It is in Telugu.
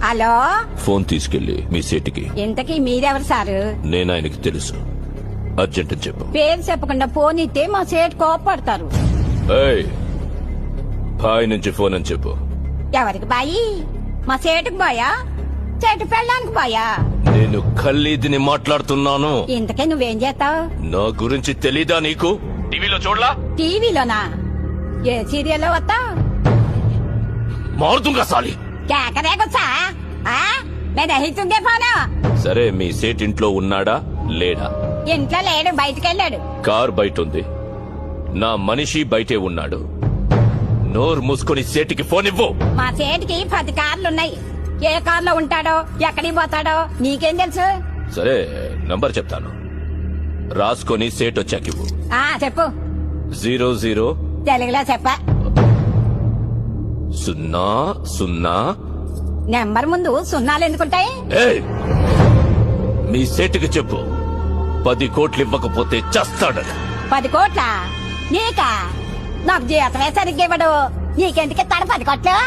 హలో, ఫోన్ తీసుకెళ్లి మీ సేటికి. ఇంతకీ మీరెవరు సారు? నేను ఆయనకి తెలుసు. అర్జెంట్ అని చెప్పు. పేరు చెప్పకుండా ఫోన్ ఇస్తే మా సేటు కోపడతారు. ఏయ్, బాయ్ నుంచి ఫోన్ అని చెప్పు. ఎవరికి బాయి? మా సేటుకు బాయా, చెట్టు పెళ్ళడానికి బాయా? నేను ఖల్లీదిని మాట్లాడుతున్నాను. ఇంతకే నువ్వేం చేస్తావు? నా గురించి తెలీదా నీకు? టీవీలో చూడలా? టీవీలోనా? ఏ సీరియల్లో వస్తావు? మారుతుంగా సాలి. కేకరేకొచ్చా? నేను రహితుందే ఫోను. సరే, మీ సేట్ ఇంట్లో ఉన్నాడా లేడా? ఇంట్లో లేడు, బయటకెళ్ళాడు. కార్ బయట ఉంది, నా మనిషి బయటే ఉన్నాడు. నోరు మూసుకొని సేటికి ఫోన్ ఇవ్వు. మా సేటికి 10 కార్లున్నాయి. ఏ కార్లో ఉంటాడో, ఎక్కడికి పోతాడో నీకేం తెలుసు? సరే, నంబర్ చెప్తాను, రాసుకొని సేట్ వచ్చాక ఇవ్వు. చెప్పు. 00 తెలుగులో చెప్ప. 00. నెంబర్ ముందు సున్నాలు ఎందుకుంటాయి? ఏయ్, మీ సేటుకి చెప్పు, 10 కోట్లు ఇవ్వకపోతే చస్తాడని. 10 కోట్ల? నీకా? నాకు జీతమే సరిగ్గా ఇవ్వడు. నీకెందుకు ఇస్తాడు 10 కోట్లు?